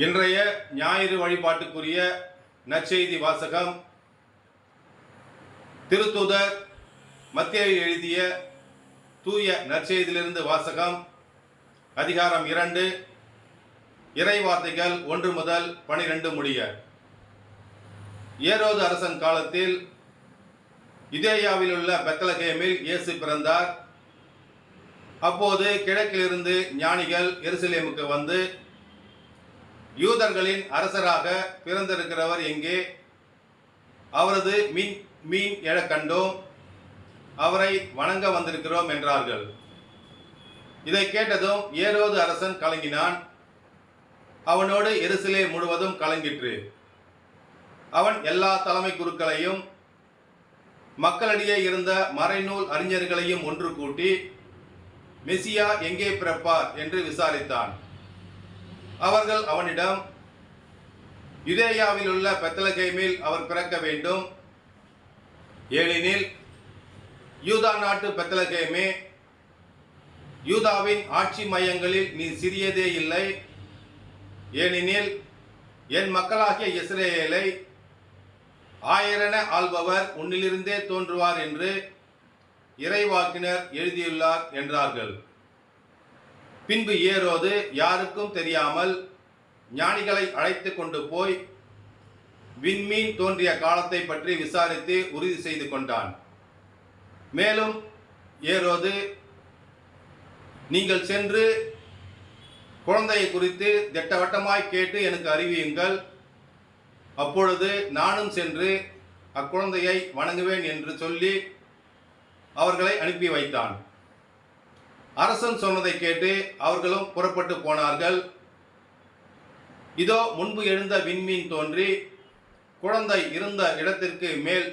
இன்றைய ஞாயிறு வழிபாட்டுக்குரிய நற்செய்தி வாசகம் திருத்தூதர் மத்தேயு எழுதிய தூய நற்செய்தியிலிருந்து வாசகம். அதிகாரம் 2, இறைவார்த்தைகள் 1 முதல் 12 முடிய. ஏரோது அரசன் காலத்தில் யூதேயாவில் உள்ள பெத்லகேமில் இயேசு பிறந்தார். அப்போது கிழக்கிலிருந்து ஞானிகள் எருசலேமுக்கு வந்து, யூதர்களின் அரசராக பிறந்திருக்கிறவர் எங்கே? அவரது மீன் எழக் கண்டோம், அவரை வணங்க வந்திருக்கிறோம் என்றார்கள். இதை கேட்டதும் ஏரோது அரசன் கலங்கினான். அவனோடு எருசலேம் முழுவதும் கலங்கிற்று. அவன் எல்லா தலைமை குருக்களையும் மக்களிடையே இருந்த மறைநூல் அறிஞர்களையும் ஒன்று கூட்டி, மெசியா எங்கே பிறப்பார் என்று விசாரித்தான். அவர்கள் அவனிடம், யூதேயாவில் உள்ள பெத்லகேமில் அவர் பிறக்க வேண்டும். ஏனெனில் யூதா நாட்டு பெத்லகேமே, யூதாவின் ஆட்சி மையங்களில் நீ சிறியதே இல்லை. ஏனெனில் என் மக்களாகிய இஸ்ரேலை ஆயிரென ஆள்பவர் உன்னிலிருந்தே தோன்றுவார் என்று இறைவாக்கினர் எழுதியுள்ளார் என்றார்கள். பின்பு ஏரோது யாருக்கும் தெரியாமல் ஞானிகளை அழைத்து கொண்டு போய் விண்மீன் தோன்றிய காலத்தை பற்றி விசாரித்து உறுதி செய்து கொண்டான். மேலும் ஏரோது, நீங்கள் சென்று குழந்தையை குறித்து திட்டவட்டமாய் கேட்டு எனக்கு அறிவியுங்கள், அப்பொழுது நானும் சென்று அக்குழந்தையை வணங்குவேன் என்று சொல்லி அவர்களை அனுப்பி வைத்தான். அரசன் சொன்னதை கேட்டு அவர்களும் புறப்பட்டு போனார்கள். இதோ முன்பு எழுந்த விண்மீன் தோன்றி குழந்தை இருந்த இடத்திற்கு மேல்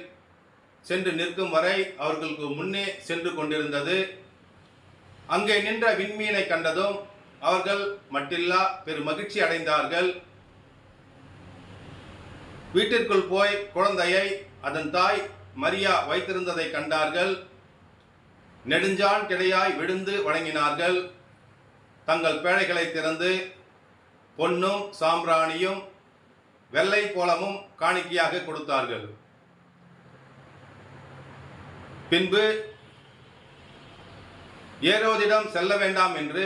சென்று நிற்கும் வரை அவர்களுக்கு முன்னே சென்று கொண்டிருந்தது. அங்கே நின்ற விண்மீனை கண்டதும் அவர்கள் மட்டில்லா பெரு மகிழ்ச்சி அடைந்தார்கள். வீட்டிற்குள் போய் குழந்தையை அதன் தாய் மரியா வைத்திருந்ததை கண்டார்கள். நெடுஞ்சான் கிடையாய் விழுந்து வணங்கினார்கள். தங்கள் பேழைகளை திறந்து பொன்னும் சாம்பிராணியும் வெள்ளை போலமும் காணிக்கையாக கொடுத்தார்கள். பின்பு ஏரோதிடம் செல்ல வேண்டாம் என்று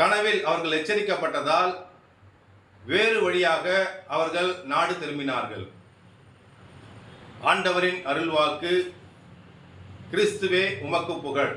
கனவில் அவர்கள் எச்சரிக்கப்பட்டதால் வேறு வழியாக அவர்கள் நாடு திரும்பினார்கள். ஆண்டவரின் அருள்வாக்கு. கிறிஸ்துவே உமக்கு புகழ்.